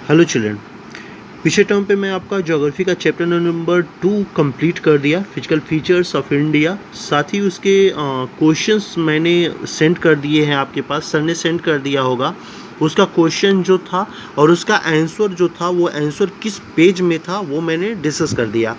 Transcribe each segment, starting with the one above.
Hello children. पिछले term पे मैं आपका ज्योग्राफी का चैप्टर नंबर 2 कंप्लीट कर दिया, फिजिकल फीचर्स ऑफ इंडिया। साथ ही उसके क्वेश्चंस मैंने सेंड कर दिए हैं आपके पास, सर ने सेंड कर दिया होगा। उसका क्वेश्चन जो था और उसका आंसर जो था, वो आंसर किस पेज में था वो मैंने डिस्कस कर दिया।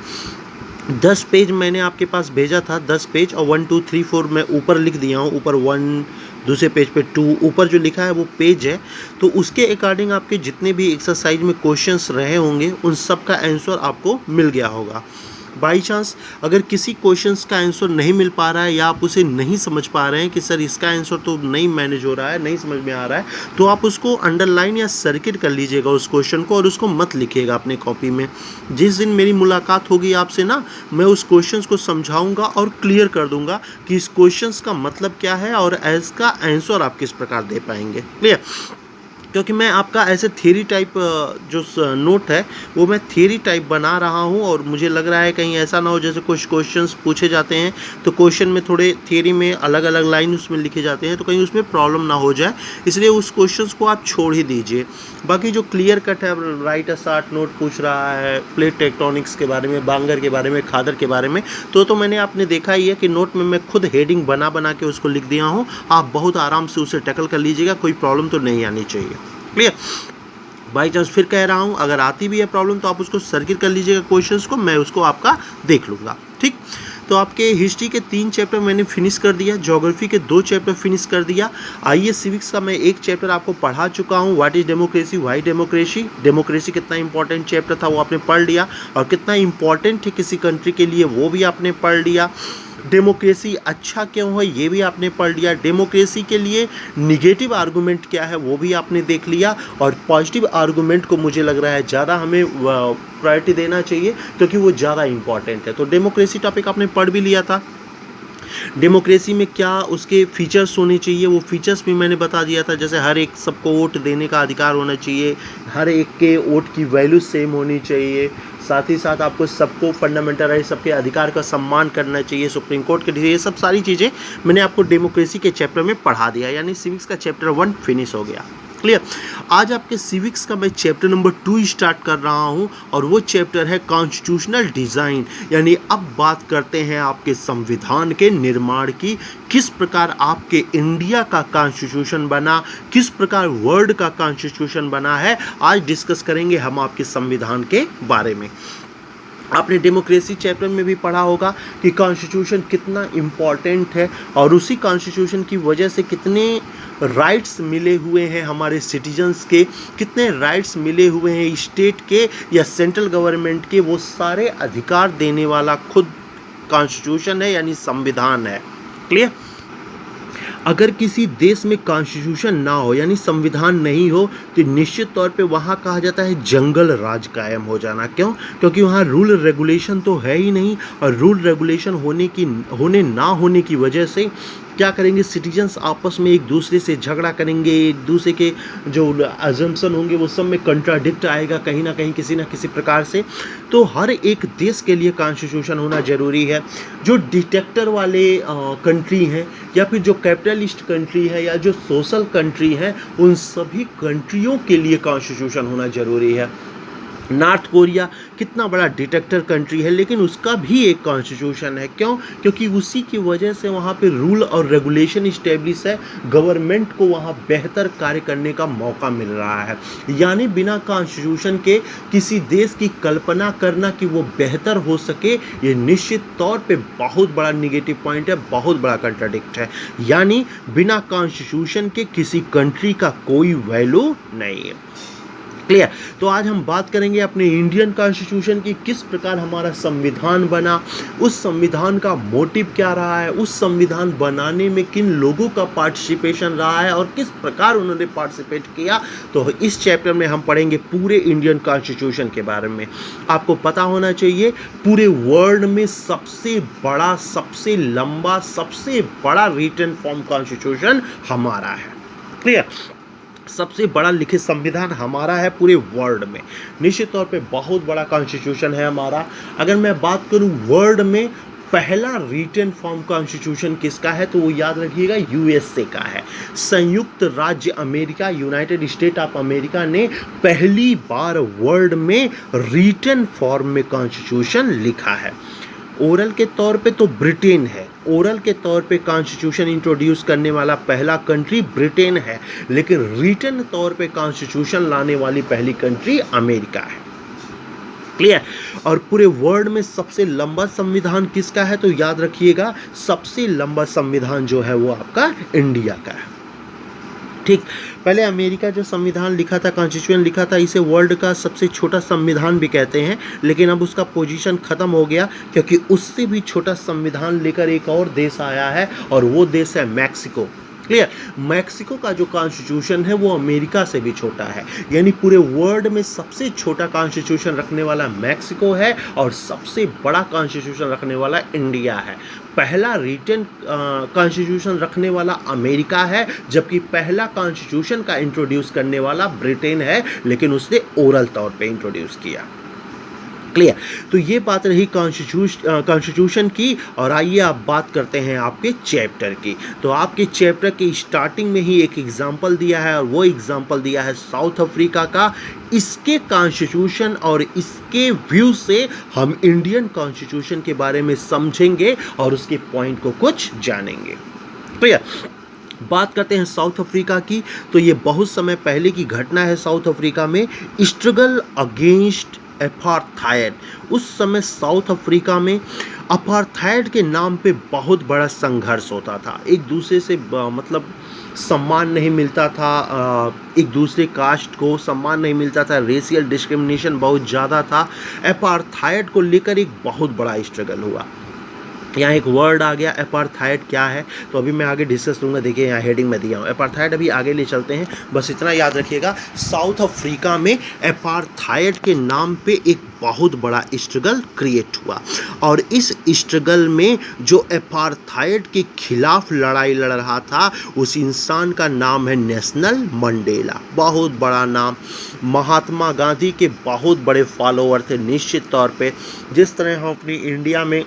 10 पेज मैंने आपके पास भेजा था, 10 पेज, और 1 2 3 4 मैं ऊपर लिख दिया हूँ। ऊपर 1, दूसरे पेज पे 2, ऊपर जो लिखा है वो पेज है। तो उसके अकॉर्डिंग आपके जितने भी एक्सरसाइज में क्वेश्चंस रहे होंगे उन सब का आंसर आपको मिल गया होगा। बाई चांस अगर किसी क्वेश्चंस का आंसर नहीं मिल पा रहा है या आप उसे नहीं समझ पा रहे हैं कि सर इसका आंसर तो नहीं मैनेज हो रहा है, नहीं समझ में आ रहा है, तो आप उसको अंडरलाइन या सर्किट कर लीजिएगा उस क्वेश्चन को, और उसको मत लिखिएगा अपने कॉपी में। जिस दिन मेरी मुलाकात होगी आपसे ना, मैं उस क्वेश्चंस को समझाऊंगा और क्लियर कर दूंगा कि इस क्वेश्चंस का मतलब क्या है और इसका आंसर आप किस प्रकार दे पाएंगे। क्लियर? क्योंकि मैं आपका ऐसे थियरी टाइप जो नोट है वो मैं थियरी टाइप बना रहा हूँ, और मुझे लग रहा है कहीं ऐसा ना हो जैसे कुछ क्वेश्चंस पूछे जाते हैं तो क्वेश्चन में थोड़े थियरी में अलग अलग लाइन उसमें लिखे जाते हैं, तो कहीं उसमें प्रॉब्लम ना हो जाए, इसलिए उस क्वेश्चंस को आप छोड़ ही दीजिए। बाकी जो क्लियर कट है, राइट अ शार्ट नोट पूछ रहा है प्लेट टेक्टोनिक्स के बारे में, बांगर के बारे में, खादर के बारे में, तो मैंने आपने देखा ही है कि नोट में मैं खुद हेडिंग बना बना के उसको लिख दिया हूँ। आप बहुत आराम से उसे टैकल कर लीजिएगा, कोई प्रॉब्लम तो नहीं आनी चाहिए। क्लियर? बाई चांस फिर कह रहा हूँ, अगर आती भी है प्रॉब्लम तो आप उसको सर्किट कर लीजिएगा क्वेश्चंस को, मैं उसको आपका देख लूँगा। ठीक? तो आपके हिस्ट्री के 3 चैप्टर मैंने फिनिश कर दिया, ज्योग्राफी के 2 चैप्टर फिनिश कर दिया। आइए सिविक्स का मैं 1 चैप्टर आपको पढ़ा चुका हूँ, what is democracy, why democracy. Democracy कितना इंपॉर्टेंट चैप्टर था वो आपने पढ़ लिया, और कितना इंपॉर्टेंट है किसी कंट्री के लिए वो भी आपने पढ़ लिया। डेमोक्रेसी अच्छा क्यों है ये भी आपने पढ़ लिया। डेमोक्रेसी के लिए निगेटिव आर्गूमेंट क्या है वो भी आपने देख लिया, और पॉजिटिव आर्गूमेंट को मुझे लग रहा है ज़्यादा हमें प्रायोरिटी देना चाहिए क्योंकि वो ज़्यादा इंपॉर्टेंट है। तो डेमोक्रेसी टॉपिक आपने पढ़ भी लिया था। डेमोक्रेसी में क्या उसके फीचर्स होने चाहिए वो फीचर्स भी मैंने बता दिया था, जैसे हर एक सबको वोट देने का अधिकार होना चाहिए, हर एक के वोट की वैल्यू सेम होनी चाहिए, साथ ही साथ आपको सबको फंडामेंटल राइट, सबके अधिकार का सम्मान करना चाहिए, सुप्रीम कोर्ट के, ये सब सारी चीज़ें मैंने आपको डेमोक्रेसी के चैप्टर में पढ़ा दिया, यानी सिविक्स का चैप्टर 1 फिनिश हो गया। क्लियर? आज आपके सिविक्स का मैं चैप्टर नंबर 2 स्टार्ट कर रहा हूं, और वो चैप्टर है कॉन्स्टिट्यूशनल डिज़ाइन। यानी अब बात करते हैं आपके संविधान के निर्माण की, किस प्रकार आपके इंडिया का कॉन्स्टिट्यूशन बना, किस प्रकार वर्ल्ड का कॉन्स्टिट्यूशन बना है, आज डिस्कस करेंगे हम आपके संविधान के बारे में। आपने डेमोक्रेसी चैप्टर में भी पढ़ा होगा कि कॉन्स्टिट्यूशन कितना इम्पॉर्टेंट है, और उसी कॉन्स्टिट्यूशन की वजह से कितने राइट्स मिले हुए हैं हमारे सिटीजन्स के, कितने राइट्स मिले हुए हैं स्टेट के या सेंट्रल गवर्नमेंट के, वो सारे अधिकार देने वाला खुद कॉन्स्टिट्यूशन है, यानी संविधान है। क्लियर? अगर किसी देश में कॉन्स्टिट्यूशन ना हो यानी संविधान नहीं हो तो निश्चित तौर पे वहाँ कहा जाता है जंगल राज कायम हो जाना। क्यों? क्योंकि वहाँ रूल रेगुलेशन तो है ही नहीं, और रूल रेगुलेशन होने ना होने की वजह से क्या करेंगे, सिटीजन्स आपस में एक दूसरे से झगड़ा करेंगे, एक दूसरे के जो अजम्पशन होंगे वो सब में कंट्राडिक्ट आएगा कहीं ना कहीं, किसी ना किसी प्रकार से। तो हर एक देश के लिए कॉन्स्टिट्यूशन होना ज़रूरी है। जो डिटेक्टर वाले कंट्री हैं, या फिर जो कैपिटलिस्ट कंट्री है, या जो सोशल कंट्री है, उन सभी कंट्रियों के लिए कॉन्स्टिट्यूशन होना ज़रूरी है। नॉर्थ कोरिया कितना बड़ा डिटेक्टर कंट्री है, लेकिन उसका भी एक कॉन्स्टिट्यूशन है। क्यों? क्योंकि उसी की वजह से वहाँ पे रूल और रेगुलेशन इस्टेब्लिश है, गवर्नमेंट को वहाँ बेहतर कार्य करने का मौका मिल रहा है। यानी बिना कॉन्स्टिट्यूशन के किसी देश की कल्पना करना कि वो बेहतर हो सके, ये निश्चित तौर पे बहुत बड़ा निगेटिव पॉइंट है, बहुत बड़ा कंट्राडिक्ट है। यानी बिना कॉन्स्टिट्यूशन के किसी कंट्री का कोई वैल्यू नहीं है। क्लियर? तो आज हम बात करेंगे अपने इंडियन कॉन्स्टिट्यूशन की, किस प्रकार हमारा संविधान बना, उस संविधान का मोटिव क्या रहा है, उस संविधान बनाने में किन लोगों का पार्टिसिपेशन रहा है और किस प्रकार उन्होंने पार्टिसिपेट किया। तो इस चैप्टर में हम पढ़ेंगे पूरे इंडियन कॉन्स्टिट्यूशन के बारे में। आपको पता होना चाहिए पूरे वर्ल्ड में सबसे बड़ा, सबसे लंबा, सबसे बड़ा रिटन फॉर्म कॉन्स्टिट्यूशन हमारा है। क्लियर? सबसे बड़ा लिखित संविधान हमारा है पूरे वर्ल्ड में, निश्चित तौर पे बहुत बड़ा कॉन्स्टिट्यूशन है हमारा। अगर मैं बात करूं वर्ल्ड में पहला रिटन फॉर्म कॉन्स्टिट्यूशन किसका है, तो वो याद रखिएगा यूएसए का है। संयुक्त राज्य America, United state of America ने पहली बार वर्ल्ड में रिटन फॉर्म में कॉन्स्टिट्यूशन लिखा है। ओरल के तौर पे तो ब्रिटेन है, ओरल के तौर पे कॉन्स्टिट्यूशन इंट्रोड्यूस करने वाला पहला कंट्री ब्रिटेन है, लेकिन रिटन तौर पे कॉन्स्टिट्यूशन लाने वाली पहली कंट्री अमेरिका है। क्लियर। और पूरे वर्ल्ड में सबसे लंबा संविधान किसका है, तो याद रखिएगा सबसे लंबा संविधान जो है वो आपका इंडिया का है। ठीक, पहले अमेरिका जो संविधान लिखा था, कॉन्स्टिट्यूशन लिखा था, इसे वर्ल्ड का सबसे छोटा संविधान भी कहते हैं, लेकिन अब उसका पोजीशन खत्म हो गया क्योंकि उससे भी छोटा संविधान लेकर एक और देश आया है और वो देश है मैक्सिको। क्लियर। मैक्सिको का जो कॉन्स्टिट्यूशन है वो अमेरिका से भी छोटा है, यानी पूरे वर्ल्ड में सबसे छोटा कॉन्स्टिट्यूशन रखने वाला मैक्सिको है और सबसे बड़ा कॉन्स्टिट्यूशन रखने वाला इंडिया है। पहला रिटन कॉन्स्टिट्यूशन रखने वाला अमेरिका है, जबकि पहला कॉन्स्टिट्यूशन का इंट्रोड्यूस करने वाला ब्रिटेन है, लेकिन उसने ओरल तौर पे इंट्रोड्यूस किया। क्लियर। तो ये बात रही कॉन्स्टिट्यूशन की, और आइए आप बात करते हैं आपके चैप्टर की। तो आपके चैप्टर की स्टार्टिंग में ही एक एग्जांपल दिया है और वो एग्जांपल दिया है साउथ अफ्रीका का। इसके कॉन्स्टिट्यूशन और इसके व्यू से हम इंडियन कॉन्स्टिट्यूशन के बारे में समझेंगे और उसके पॉइंट को कुछ जानेंगे। क्लियर। बात करते हैं साउथ अफ्रीका की, तो ये बहुत समय पहले की घटना है। साउथ अफ्रीका में स्ट्रगल अगेंस्ट अपार्थाइड। उस समय साउथ अफ्रीका में अपार्थाइड के नाम पे बहुत बड़ा संघर्ष होता था। एक दूसरे से मतलब सम्मान नहीं मिलता था, एक दूसरे कास्ट को सम्मान नहीं मिलता था, रेशियल डिस्क्रिमिनेशन बहुत ज़्यादा था। अपार्थाइड को लेकर एक बहुत बड़ा स्ट्रगल हुआ। यहाँ एक वर्ड आ गया अपार्थाइड, क्या है तो अभी मैं आगे डिस्कस करूँगा। देखिए यहाँ हेडिंग में दिया हूँ अपार्थाइड, अभी आगे ले चलते हैं। बस इतना याद रखिएगा, साउथ अफ्रीका में अपार्थाइड के नाम पे एक बहुत बड़ा स्ट्रगल क्रिएट हुआ, और इस स्ट्रगल में जो अपार्थाइड के खिलाफ लड़ाई लड़ रहा था उस इंसान का नाम है नेल्सन मंडेला। बहुत बड़ा नाम, महात्मा गांधी के बहुत बड़े फॉलोअर थे निश्चित तौर पे। जिस तरह हम अपनी इंडिया में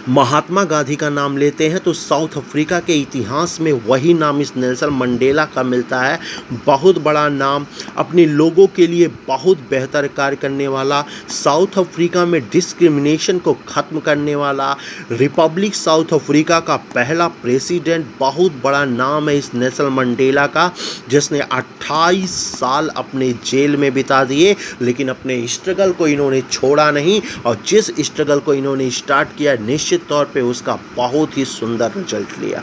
महात्मा गांधी का नाम लेते हैं, तो साउथ अफ्रीका के इतिहास में वही नाम इस नेल्सन मंडेला का मिलता है। बहुत बड़ा नाम, अपने लोगों के लिए बहुत बेहतर कार्य करने वाला, साउथ अफ्रीका में डिस्क्रिमिनेशन को ख़त्म करने वाला, रिपब्लिक साउथ अफ्रीका का पहला प्रेसिडेंट। बहुत बड़ा नाम है इस नेल्सन मंडेला का, जिसने 28 साल अपने जेल में बिता दिए, लेकिन अपने स्ट्रगल को इन्होंने छोड़ा नहीं, और जिस स्ट्रगल को इन्होंने स्टार्ट किया निश्चित तौर पे उसका बहुत ही सुंदर रिजल्ट लिया।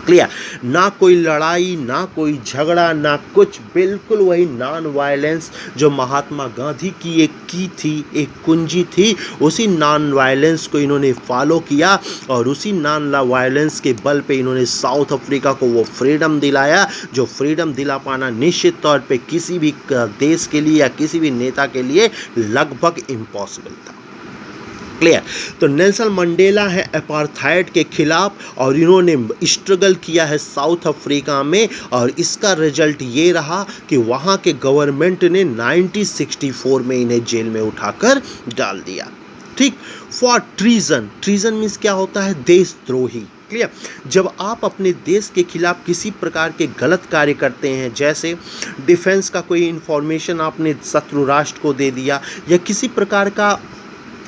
क्लियर। ना कोई लड़ाई, ना कोई झगड़ा, ना कुछ, बिल्कुल वही नॉन वायलेंस जो महात्मा गांधी की एक कुंजी थी, उसी नॉन वायलेंस को इन्होंने फॉलो किया, और उसी नॉन वायलेंस के बल पे इन्होंने साउथ अफ्रीका को वो फ्रीडम दिलाया, जो फ्रीडम दिला पाना निश्चित तौर पे किसी भी देश के लिए या किसी भी नेता के लिए लगभग इम्पॉसिबल था। क्लियर। तो नेल्सन मंडेला है अपार्थाइड के खिलाफ, और इन्होंने स्ट्रगल किया है साउथ अफ्रीका में, और इसका रिजल्ट ये रहा कि वहाँ के गवर्नमेंट ने 1964 में इन्हें जेल में उठाकर डाल दिया। ठीक। फॉर ट्रीजन, ट्रीजन मीन्स क्या होता है, देशद्रोही। क्लियर। जब आप अपने देश के खिलाफ किसी प्रकार के गलत कार्य करते हैं, जैसे डिफेंस का कोई इंफॉर्मेशन आपने शत्रु राष्ट्र को दे दिया, या किसी प्रकार का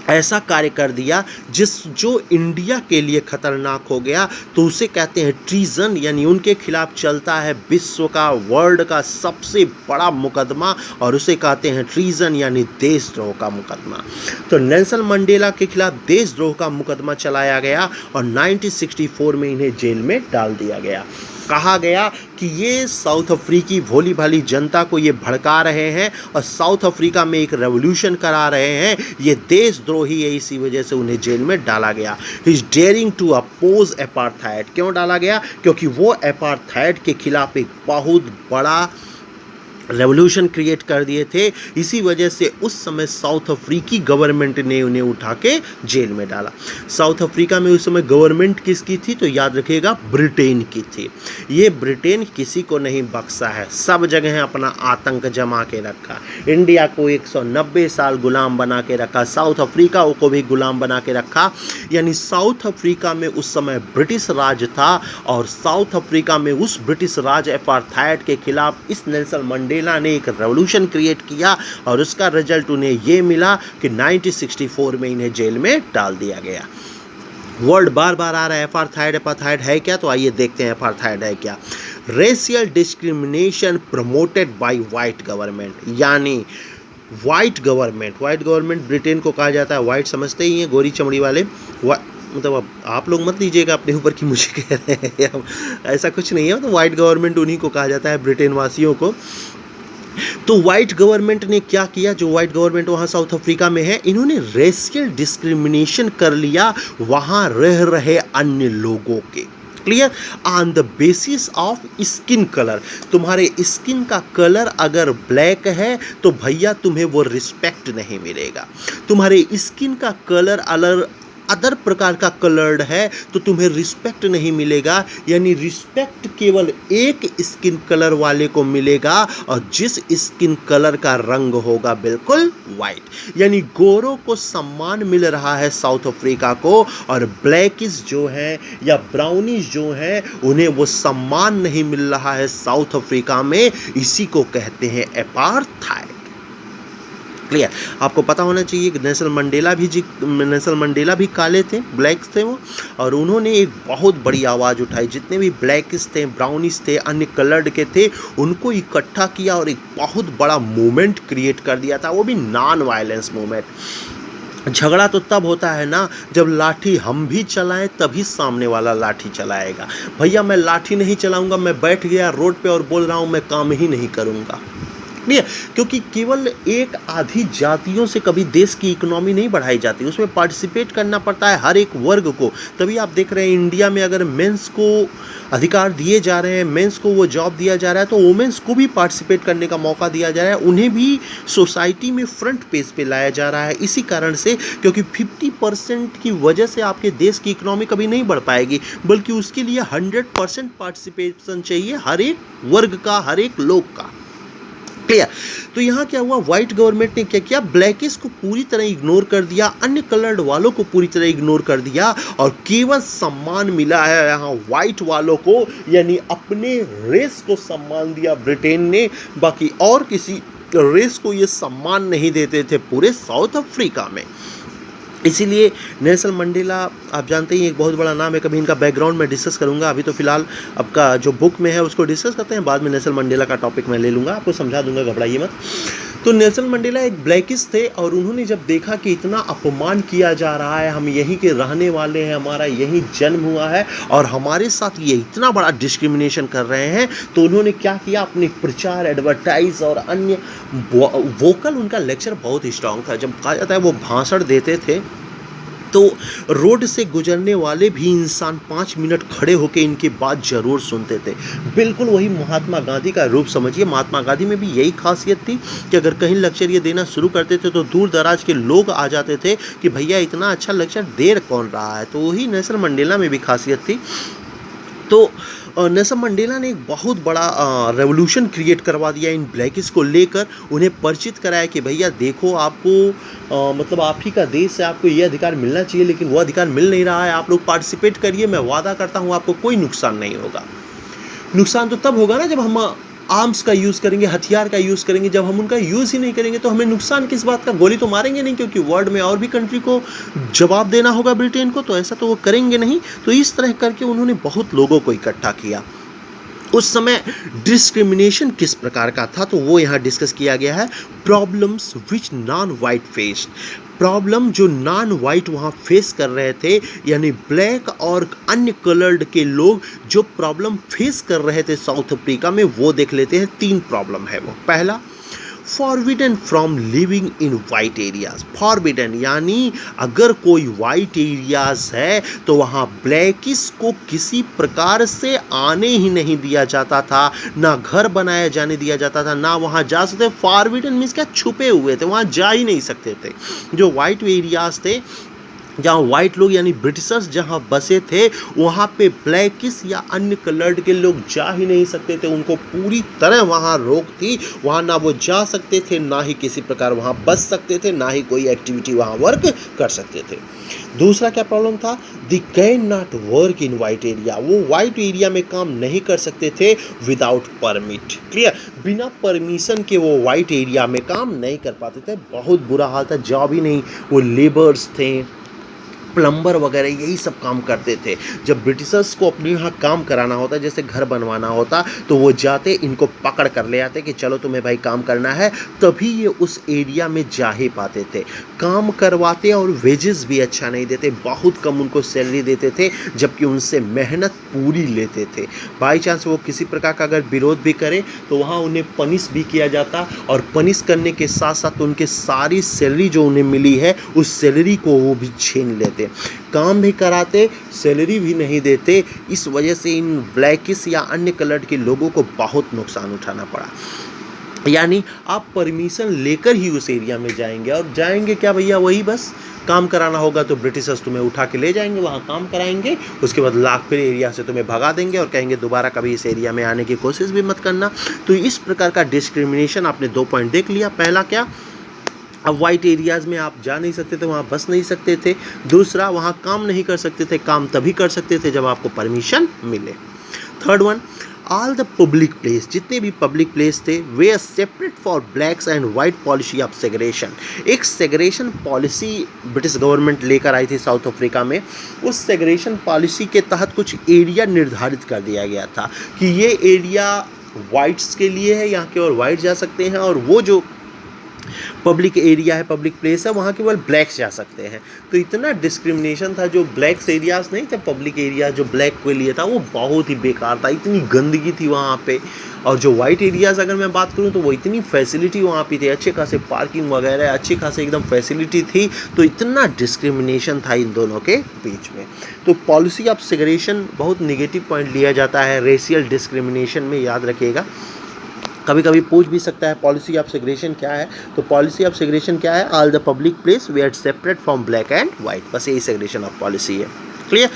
ऐसा कार्य कर दिया जो इंडिया के लिए खतरनाक हो गया, तो उसे कहते हैं ट्रीजन, यानी उनके खिलाफ चलता है विश्व का, वर्ल्ड का सबसे बड़ा मुकदमा, और उसे कहते हैं ट्रीजन यानी देशद्रोह का मुकदमा। तो नेल्सन मंडेला के खिलाफ देशद्रोह का मुकदमा चलाया गया और 1964 में इन्हें जेल में डाल दिया गया। कहा गया कि ये साउथ अफ्रीकी भोली भाली जनता को ये भड़का रहे हैं और साउथ अफ्रीका में एक रेवोल्यूशन करा रहे हैं, ये देशद्रोही है, इसी वजह से उन्हें जेल में डाला गया। He is daring to oppose apartheid. क्यों डाला गया? क्योंकि वो अपार्थाइड के खिलाफ एक बहुत बड़ा रेवोल्यूशन क्रिएट कर दिए थे। इसी वजह से उस समय साउथ अफ्रीकी गवर्नमेंट ने उन्हें उठा के जेल में डाला। साउथ अफ्रीका में उस समय गवर्नमेंट किसकी थी, तो याद रखिएगा ब्रिटेन की थी। ये ब्रिटेन किसी को नहीं बख्शा है, सब जगह अपना आतंक जमा के रखा। इंडिया को 190 साल गुलाम बना के रखा, साउथ अफ्रीका को भी गुलाम बना के रखा। यानी साउथ अफ्रीका में उस समय ब्रिटिश राज था और साउथ अफ्रीका में उस ब्रिटिश राज अपार्थाइड के खिलाफ इस नेल्सन मंडेला ने एक रेवोल्यूशन क्रिएट किया और उसका रिजल्ट उन्हें ये मिला कि 1964 में इन्हें जेल में डाल दिया गया। वर्ड बार बार आ रहा है अपार्थाइड, अपार्थाइड है क्या, तो आइए देखते हैं अपार्थाइड है क्या। Racial discrimination promoted by white government, यानी वाइट गवर्नमेंट ब्रिटेन को कहा जाता है। वाइट समझते ही हैं, गोरी चमड़ी वाले। मतलब अब आप लोग मत लीजिएगा अपने ऊपर कि मुझे कह रहे हैं, ऐसा कुछ नहीं है। तो वाइट गवर्नमेंट उन्हीं को कहा जाता है, ब्रिटेन वासियों को। तो वाइट गवर्नमेंट ने क्या किया, जो वाइट गवर्नमेंट वहाँ साउथ अफ्रीका में है, इन्होंने रेशियल डिस्क्रिमिनेशन कर लिया वहाँ रह रहे अन्य लोगों के। Clear, on the basis of skin colour. तुम्हारे स्किन का कलर अगर ब्लैक है तो भैया तुम्हें वो रिस्पेक्ट नहीं मिलेगा। तुम्हारे स्किन का कलर अदर प्रकार का कलर्ड है तो तुम्हें रिस्पेक्ट नहीं मिलेगा। यानी रिस्पेक्ट केवल एक स्किन कलर वाले को मिलेगा और जिस स्किन कलर का रंग होगा बिल्कुल वाइट। यानी गोरों को सम्मान मिल रहा है साउथ अफ्रीका को, और ब्लैकिश जो हैं या ब्राउनिश जो हैं उन्हें वो सम्मान नहीं मिल रहा है साउथ अफ्रीका में। इसी को कहते हैं अपार्थाइड। क्लियर, आपको पता होना चाहिए कि नेल्सन मंडेला भी काले थे, ब्लैक्स थे वो, और उन्होंने एक बहुत बड़ी आवाज़ उठाई। जितने भी ब्लैकिस थे, ब्राउनिश थे, अन्य कलर्ड के थे, उनको इकट्ठा किया और एक बहुत बड़ा मूवमेंट क्रिएट कर दिया था, वो भी नॉन वायलेंस मूवमेंट। झगड़ा तो तब होता है ना जब लाठी हम भी चलाएं तभी सामने वाला लाठी चलाएगा। भैया मैं लाठी नहीं चलाऊंगा, मैं बैठ गया रोड पे और बोल रहा हूं मैं काम ही नहीं करूंगा, नहीं, क्योंकि केवल एक आधी जातियों से कभी देश की इकोनॉमी नहीं बढ़ाई जाती, उसमें पार्टिसिपेट करना पड़ता है हर एक वर्ग को। तभी आप देख रहे हैं इंडिया में अगर मेंस को अधिकार दिए जा रहे हैं, मेंस को वो जॉब दिया जा रहा है, तो वुमेन्स को भी पार्टिसिपेट करने का मौका दिया जा रहा है, उन्हें भी सोसाइटी में फ्रंट पेज पे लाया जा रहा है। इसी कारण से, क्योंकि 50% की वजह से आपके देश की इकोनॉमी कभी नहीं बढ़ पाएगी, बल्कि उसके लिए 100% पार्टिसिपेशन चाहिए हर एक वर्ग का, हर एक लोग का। क्लियर, तो यहाँ क्या हुआ, व्हाइट गवर्नमेंट ने क्या किया, ब्लैकिस को पूरी तरह इग्नोर कर दिया, अन्य कलर्ड वालों को पूरी तरह इग्नोर कर दिया, और केवल सम्मान मिला है यहाँ व्हाइट वालों को। यानी अपने रेस को सम्मान दिया ब्रिटेन ने, बाकी और किसी रेस को ये सम्मान नहीं देते थे पूरे साउथ अफ्रीका में। इसीलिए नेल्सन मंडेला आप जानते ही एक बहुत बड़ा नाम है, कभी इनका बैकग्राउंड मैं डिस्कस करूंगा। अभी तो फिलहाल आपका जो बुक में है उसको डिस्कस करते हैं, बाद में नेल्सन मंडेला का टॉपिक मैं ले लूँगा, आपको समझा दूंगा, घबराइए मत। तो नेल्सन मंडेला एक ब्लैकिश थे, और उन्होंने जब देखा कि इतना अपमान किया जा रहा है, हम यहीं के रहने वाले हैं, हमारा यहीं जन्म हुआ है और हमारे साथ ये इतना बड़ा डिस्क्रिमिनेशन कर रहे हैं, तो उन्होंने क्या किया, अपने प्रचार, एडवर्टाइज और अन्य वोकल, उनका लेक्चर बहुत स्ट्रांग था। जब कहा जाता है वो भाषण देते थे तो रोड से गुजरने वाले भी इंसान 5 मिनट खड़े होकर इनकी बात जरूर सुनते थे। बिल्कुल वही महात्मा गांधी का रूप समझिए। महात्मा गांधी में भी यही खासियत थी कि अगर कहीं लेक्चर ये देना शुरू करते थे तो दूर दराज के लोग आ जाते थे कि भैया इतना अच्छा लेक्चर दे कौन रहा है। तो वही नेल्सन मंडेला में भी खासियत थी। तो नेल्सन मंडेला ने एक बहुत बड़ा रेवोल्यूशन क्रिएट करवा दिया इन ब्लैकिस को लेकर, उन्हें परिचित कराया कि भैया देखो आपको मतलब आप ही का देश है, आपको ये अधिकार मिलना चाहिए, लेकिन वो अधिकार मिल नहीं रहा है, आप लोग पार्टिसिपेट करिए, मैं वादा करता हूँ आपको कोई नुकसान नहीं होगा। नुकसान तो तब होगा ना जब हम आर्म्स का यूज़ करेंगे, हथियार का यूज़ करेंगे। जब हम उनका यूज़ ही नहीं करेंगे तो हमें नुकसान किस बात का, गोली तो मारेंगे नहीं, क्योंकि वर्ल्ड में और भी कंट्री को जवाब देना होगा ब्रिटेन को, तो ऐसा तो वो करेंगे नहीं। तो इस तरह करके उन्होंने बहुत लोगों को इकट्ठा किया। उस समय डिस्क्रिमिनेशन किस प्रकार का था तो वो यहाँ डिस्कस किया गया है। Problems which non white faced, problem जो नॉन वाइट वहाँ फेस कर रहे थे, यानी ब्लैक और अन्य कलर्ड के लोग जो प्रॉब्लम फेस कर रहे थे साउथ अफ्रीका में, वो देख लेते हैं। 3 प्रॉब्लम है वो। पहला, forbidden from living in white areas. Forbidden यानी अगर कोई वाइट एरियाज है तो वहाँ ब्लैकिस को किसी प्रकार से आने ही नहीं दिया जाता था, ना घर बनाया जाने दिया जाता था, ना वहाँ जा सकते। फॉरबिडन मीन्स क्या, छुपे हुए थे, वहाँ जा ही नहीं सकते थे। जो वाइट एरियाज थे, जहाँ वाइट लोग यानी ब्रिटिशर्स जहाँ बसे थे, वहाँ पे ब्लैकिस या अन्य कलर्ड के लोग जा ही नहीं सकते थे। उनको पूरी तरह वहाँ रोक थी, वहाँ ना वो जा सकते थे, ना ही किसी प्रकार वहाँ बस सकते थे, ना ही कोई एक्टिविटी वहाँ वर्क कर सकते थे। दूसरा क्या प्रॉब्लम था, they can not work in white area. वो वाइट एरिया में काम नहीं कर सकते थे विदाउट परमिट। क्लियर, बिना परमिशन के वो वाइट एरिया में काम नहीं कर पाते थे। बहुत बुरा हाल था, जॉब ही नहीं, वो लेबर्स थे, प्लम्बर वगैरह यही सब काम करते थे। जब ब्रिटिशर्स को अपने यहाँ काम कराना होता, जैसे घर बनवाना होता, तो वो जाते, इनको पकड़ कर ले आते कि चलो तुम्हें भाई काम करना है, तभी ये उस एरिया में जा ही पाते थे। काम करवाते और वेजेस भी अच्छा नहीं देते, बहुत कम उनको सैलरी देते थे, जबकि उनसे मेहनत पूरी लेते थे। बाई चांस वो किसी प्रकार का अगर विरोध भी करे तो वहाँ उन्हें पनिश भी किया जाता, और पनिश करने के साथ साथ उनके सारी सैलरी जो उन्हें मिली है उस सैलरी को वो भी छीन लेते। काम भी कराते, सैलरी भी नहीं देते। इस वजह से इन ब्लैकिस या अन्य कलर के लोगों को बहुत नुकसान उठाना पड़ा। यानी आप परमिशन लेकर ही उस एरिया में जाएंगे, और जाएंगे क्या भैया, वही बस काम कराना होगा तो ब्रिटिशर्स तुम्हें उठा के ले जाएंगे, वहाँ काम कराएंगे, उसके बाद लाख फिर एरिया से तुम्हें भगा देंगे और कहेंगे दोबारा कभी इस एरिया में आने की कोशिश भी मत करना। तो इस प्रकार का डिस्क्रिमिनेशन, आपने 2 पॉइंट देख लिया। पहला क्या, अब वाइट एरियाज़ में आप जा नहीं सकते थे, वहाँ बस नहीं सकते थे। दूसरा, वहाँ काम नहीं कर सकते थे, काम तभी कर सकते थे जब आपको परमिशन मिले। Third one, all the public place, जितने भी पब्लिक प्लेस थे, वे are separate for blacks and white policy of segregation. एक सेग्रेशन पॉलिसी ब्रिटिश गवर्नमेंट लेकर आई थी साउथ अफ्रीका में। उस सेग्रेशन पॉलिसी के तहत कुछ एरिया निर्धारित कर दिया गया था कि ये एरिया वाइट्स के लिए है, यहाँ केवल वाइट जा सकते हैं, और वो जो पब्लिक एरिया है, पब्लिक प्लेस है, वहाँ केवल ब्लैक्स जा सकते हैं। तो इतना डिस्क्रिमिनेशन था, जो ब्लैक्स एरियाज नहीं थे, पब्लिक एरिया जो ब्लैक के लिए था, वो बहुत ही बेकार था, इतनी गंदगी थी वहाँ पे। और जो वाइट एरियाज अगर मैं बात करूँ तो वो इतनी फैसिलिटी वहाँ पे थी, अच्छे खासे पार्किंग वगैरह, अच्छी खासे एकदम फैसिलिटी थी। तो इतना डिस्क्रिमिनेशन था इन दोनों के बीच में। तो पॉलिसी ऑफ सेग्रेशन बहुत निगेटिव पॉइंट लिया जाता है रेशियल डिस्क्रिमिनेशन में, याद रखिएगा। कभी कभी पूछ भी सकता है पॉलिसी ऑफ सेग्रेशन क्या है, तो पॉलिसी ऑफ सेग्रेशन क्या है, all the public place we are separate from black and white, बस यही सेग्रेशन ऑफ पॉलिसी है। क्लियर।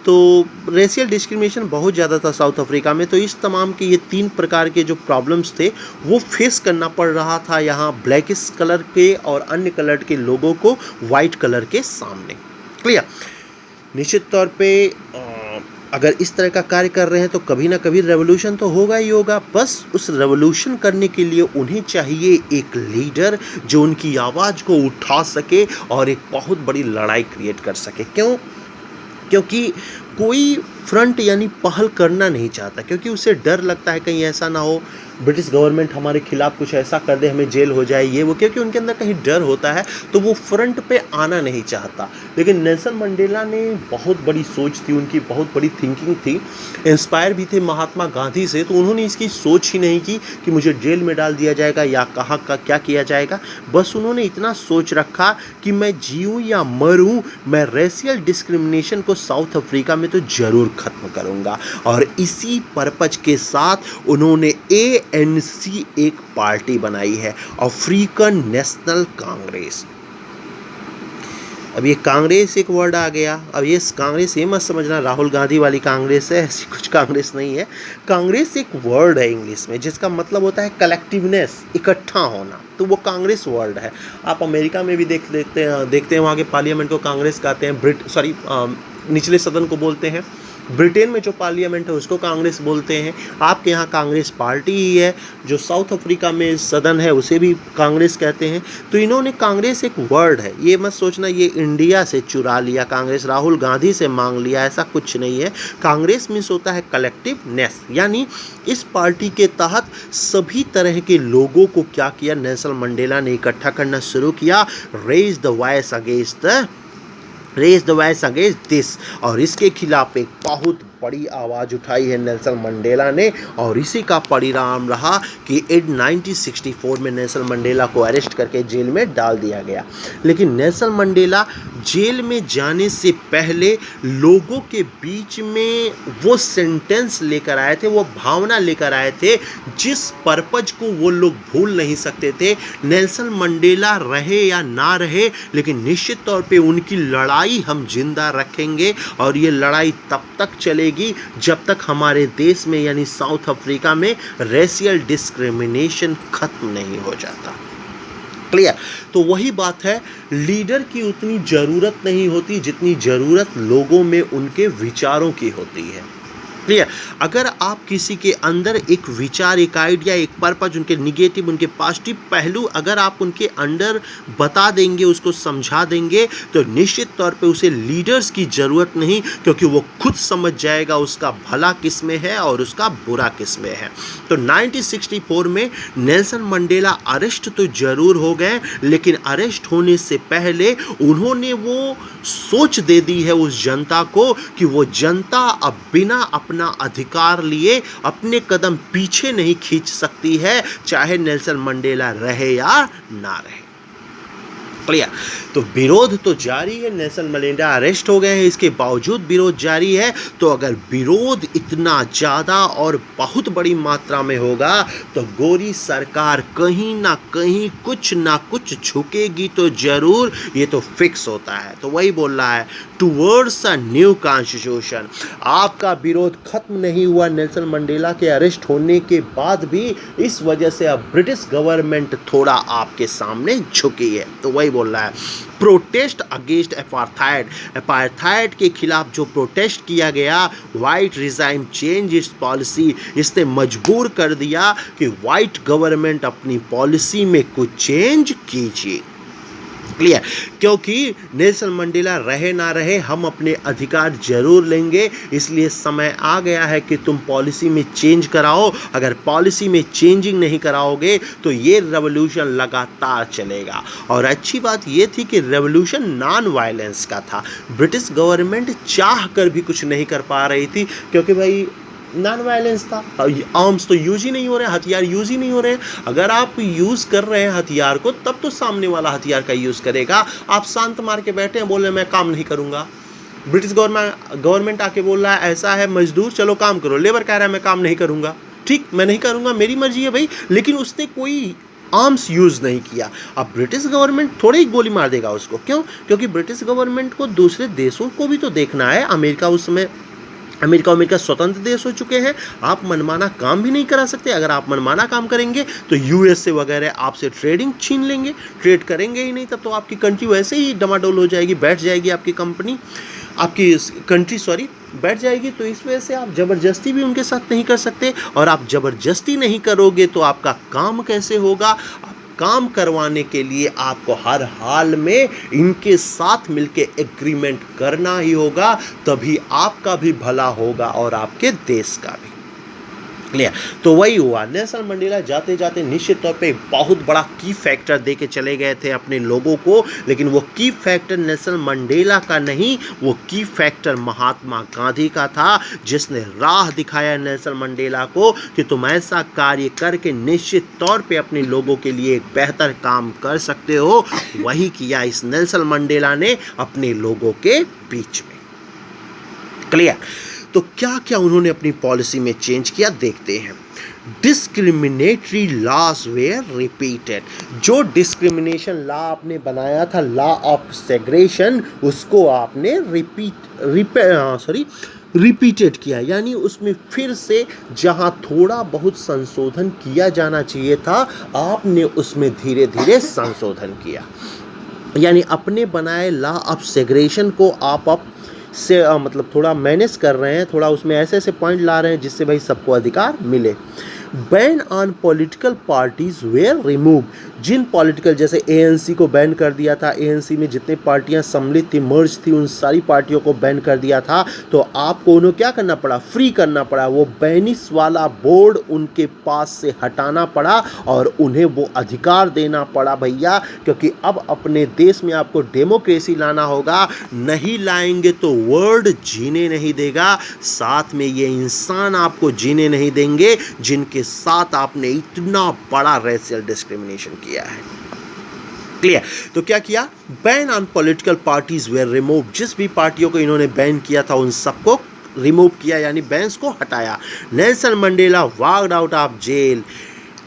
तो रेशियल डिस्क्रिमिनेशन बहुत ज़्यादा था साउथ अफ्रीका में। तो इस तमाम के ये 3 प्रकार के जो प्रॉब्लम्स थे वो फेस करना पड़ रहा था यहाँ ब्लैकिश कलर के और अन्य कलर के लोगों को वाइट कलर के सामने। क्लियर। निश्चित तौर पे अगर इस तरह का कार्य कर रहे हैं तो कभी ना कभी रेवोल्यूशन तो होगा ही होगा। बस उस रेवोल्यूशन करने के लिए उन्हें चाहिए एक लीडर जो उनकी आवाज़ को उठा सके और एक बहुत बड़ी लड़ाई क्रिएट कर सके। क्यों? क्योंकि कोई फ्रंट यानी पहल करना नहीं चाहता, क्योंकि उसे डर लगता है कहीं ऐसा ना हो ब्रिटिश गवर्नमेंट हमारे खिलाफ कुछ ऐसा कर दे, हमें जेल हो जाए, ये वो, क्योंकि उनके अंदर कहीं डर होता है, तो वो फ्रंट पे आना नहीं चाहता। लेकिन नेल्सन मंडेला ने बहुत बड़ी सोच थी, उनकी बहुत बड़ी थिंकिंग थी, इंस्पायर भी थे महात्मा गांधी से। तो उन्होंने इसकी सोच ही नहीं की कि मुझे जेल में डाल दिया जाएगा या कहाँ का क्या किया जाएगा। बस उन्होंने इतना सोच रखा कि मैं जीऊँ या मरूँ, मैं रेशियल डिस्क्रिमिनेशन को साउथ अफ्रीका में तो ज़रूर ख़त्म करूँगा। और इसी पर्पज के साथ उन्होंने ANC एक पार्टी बनाई है, अफ्रीकन नेशनल कांग्रेस। अब ये कांग्रेस एक वर्ड आ गया। अब ये कांग्रेस ये मत समझना राहुल गांधी वाली कांग्रेस है, ऐसी कुछ कांग्रेस नहीं है। कांग्रेस एक वर्ड है इंग्लिश में जिसका मतलब होता है कलेक्टिवनेस, इकट्ठा होना। तो वो कांग्रेस वर्ड है। आप अमेरिका में भी देखते हैं वहाँ के पार्लियामेंट को कांग्रेस कहते हैं, निचले सदन को बोलते हैं। ब्रिटेन में जो पार्लियामेंट है उसको कांग्रेस बोलते हैं। आपके यहाँ कांग्रेस पार्टी ही है। जो साउथ अफ्रीका में सदन है उसे भी कांग्रेस कहते हैं। तो इन्होंने, कांग्रेस एक वर्ड है, ये मत सोचना ये इंडिया से चुरा लिया कांग्रेस, राहुल गांधी से मांग लिया, ऐसा कुछ नहीं है। कांग्रेस मीन्स होता है कलेक्टिवनेस, यानी इस पार्टी के तहत सभी तरह के लोगों को क्या किया, नेल्सन मंडेला ने इकट्ठा करना शुरू किया। Raise the voice against this, और इसके खिलाफ एक बहुत बड़ी आवाज़ उठाई है नेल्सन मंडेला ने, और इसी का परिणाम रहा कि 1964 में नेल्सन मंडेला को अरेस्ट करके जेल में डाल दिया गया। लेकिन नेल्सन मंडेला जेल में जाने से पहले लोगों के बीच में वो सेंटेंस लेकर आए थे, वो भावना लेकर आए थे जिस पर्पज को वो लोग भूल नहीं सकते थे। नेल्सन मंडेला रहे या ना रहे, लेकिन निश्चित तौर पे उनकी लड़ाई हम जिंदा रखेंगे, और ये लड़ाई तब तक चलेगी जब तक हमारे देश में यानी साउथ अफ्रीका में रेशियल डिस्क्रिमिनेशन खत्म नहीं हो जाता। क्लियर? तो वही बात है, लीडर की उतनी ज़रूरत नहीं होती जितनी ज़रूरत लोगों में उनके विचारों की होती है। क्लियर? अगर आप किसी के अंदर एक विचार, एक आइडिया, एक पर्पज, उनके निगेटिव, उनके पॉजिटिव पहलू अगर आप उनके अंदर बता देंगे, उसको समझा देंगे, तो निश्चित तौर पे उसे लीडर्स की ज़रूरत नहीं, क्योंकि वो खुद समझ जाएगा उसका भला किस में है और उसका बुरा किस में है। तो 1964 में नेल्सन मंडेला अरेस्ट तो ज़रूर हो गए, लेकिन अरेस्ट होने से पहले उन्होंने वो सोच दे दी है उस जनता को कि वो जनता अब बिना अपना अधिकार लिए अपने कदम पीछे नहीं खींच सकती है, चाहे नेल्सन मंडेला रहे या ना रहे। क्लियर? तो विरोध तो जारी है, नेल्सन मंडेला अरेस्ट हो गए हैं, इसके बावजूद विरोध जारी है। तो अगर विरोध इतना ज़्यादा और बहुत बड़ी मात्रा में होगा तो गोरी सरकार कहीं ना कहीं कुछ ना कुछ झुकेगी तो जरूर, ये तो फिक्स होता है। तो वही बोल रहा है, टूवर्ड्स अ न्यू कॉन्स्टिट्यूशन। आपका विरोध खत्म नहीं हुआ नेल्सन मंडेला के अरेस्ट होने के बाद भी, इस वजह से अब ब्रिटिश गवर्नमेंट थोड़ा आपके सामने झुकी है। तो वही बोल रहा है, प्रोटेस्ट अगेंस्ट अपार्थाइड। अपार्थाइड के खिलाफ जो प्रोटेस्ट किया गया, white regime change it's policy, इसने मजबूर कर दिया कि वाइट गवर्नमेंट अपनी पॉलिसी में कुछ चेंज कीजिए। क्लियर? क्योंकि नेल्सन मंडेला रहे ना रहे, हम अपने अधिकार जरूर लेंगे, इसलिए समय आ गया है कि तुम पॉलिसी में चेंज कराओ। अगर पॉलिसी में चेंजिंग नहीं कराओगे तो ये रेवोल्यूशन लगातार चलेगा। और अच्छी बात ये थी कि रेवोल्यूशन नॉन वायलेंस का था। ब्रिटिश गवर्नमेंट चाह कर भी कुछ नहीं कर पा रही थी, क्योंकि भाई नॉन वायलेंस था, आर्म्स तो यूज ही नहीं हो रहे, हथियार यूज ही नहीं हो रहे। अगर आप यूज कर रहे हैं हथियार को, तब तो सामने वाला हथियार का यूज करेगा। आप शांत मार के बैठे हैं, बोल रहे हैं मैं काम नहीं करूंगा। ब्रिटिश गवर्नमेंट आके बोल रहा है ऐसा है मजदूर चलो काम करो, लेबर कह रहा है मैं काम नहीं करूंगा। ठीक, मैं नहीं करूंगा, मेरी मर्जी है भाई, लेकिन उसने कोई आर्म्स यूज नहीं किया। अब ब्रिटिश गवर्नमेंट थोड़ी ही गोली मार देगा उसको, क्यों? क्योंकि ब्रिटिश गवर्नमेंट को दूसरे देशों को भी तो देखना है। अमेरिका उस समय अमेरिका स्वतंत्र देश हो चुके हैं, आप मनमाना काम भी नहीं करा सकते। अगर आप मनमाना काम करेंगे तो यूएसए वगैरह आपसे ट्रेडिंग छीन लेंगे, ट्रेड करेंगे ही नहीं, तब तो आपकी कंट्री वैसे ही डमाडोल हो जाएगी, बैठ जाएगी आपकी कंपनी, आपकी कंट्री बैठ जाएगी। तो इस वजह से आप ज़बरदस्ती भी उनके साथ नहीं कर सकते, और आप ज़बरदस्ती नहीं करोगे तो आपका काम कैसे होगा? काम करवाने के लिए आपको हर हाल में इनके साथ मिलके एग्रीमेंट करना ही होगा, तभी आपका भी भला होगा और आपके देश का भी। क्लियर? तो वही हुआ, नेल्सन मंडेला जाते जाते निश्चित तौर पे बहुत बड़ा की फैक्टर दे के चले गए थे अपने लोगों को, लेकिन वो की फैक्टर नेल्सन मंडेला का नहीं, वो की फैक्टर महात्मा गांधी का था, जिसने राह दिखाया नेल्सन मंडेला को कि तुम ऐसा कार्य करके निश्चित तौर पे अपने लोगों के लिए एक बेहतर काम कर सकते हो। वही किया इस नेल्सन मंडेला ने अपने लोगों के बीच में। क्लियर? तो क्या क्या उन्होंने अपनी पॉलिसी में चेंज किया, देखते हैं। Discriminatory laws were repealed. जो डिस्क्रिमिनेशन लॉ आपने बनाया था, लॉ ऑफ सेग्रेशन, उसको आपने रिपीटेड किया, यानी उसमें फिर से जहां थोड़ा बहुत संशोधन किया जाना चाहिए था, आपने उसमें धीरे धीरे संशोधन किया। यानी अपने बनाए लॉ ऑफ सेग्रेशन को आप से मतलब थोड़ा मैनेज कर रहे हैं, थोड़ा उसमें ऐसे ऐसे पॉइंट ला रहे हैं जिससे भाई सबको अधिकार मिले। Ban on political parties were remove. जिन पॉलिटिकल, जैसे एएनसी को बैन कर दिया था, एएनसी में जितने पार्टियां सम्मिलित थी, मर्ज थी, उन सारी पार्टियों को बैन कर दिया था। तो आपको उन्हें क्या करना पड़ा, फ्री करना पड़ा, वो बैनिस वाला बोर्ड उनके पास से हटाना पड़ा और उन्हें वो अधिकार देना पड़ा भैया, क्योंकि अब अपने देश में आपको डेमोक्रेसी लाना होगा। नहीं लाएंगे तो वर्ल्ड जीने नहीं देगा, साथ में ये इंसान आपको जीने नहीं देंगे जिनके साथ आपने इतना बड़ा रेशियल डिस्क्रिमिनेशन किया है। क्लियर? तो क्या किया, ban on political parties were remove. जिस भी पार्टियों को इन्होंने बैन किया था उन सबको रिमूव किया, यानी बैन्स को हटाया। Nelson Mandela walked out of jail.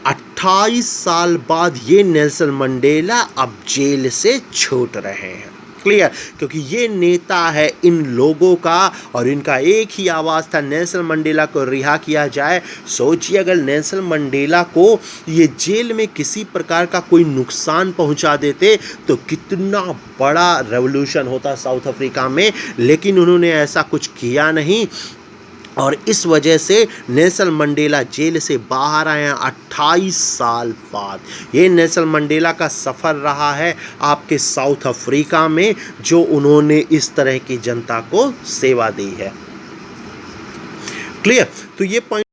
28 साल बाद ये नेल्सन मंडेला अब जेल से छूट रहे हैं। क्लियर? क्योंकि ये नेता है इन लोगों का और इनका एक ही आवाज़ था, नेल्सन मंडेला को रिहा किया जाए। सोचिए अगर नेल्सन मंडेला को ये जेल में किसी प्रकार का कोई नुकसान पहुंचा देते तो कितना बड़ा रेवोल्यूशन होता साउथ अफ्रीका में, लेकिन उन्होंने ऐसा कुछ किया नहीं और इस वजह से नेल्सन मंडेला जेल से बाहर आए हैं 28 साल बाद। ये नेल्सन मंडेला का सफ़र रहा है आपके साउथ अफ्रीका में, जो उन्होंने इस तरह की जनता को सेवा दी है। क्लियर? तो ये पॉइंट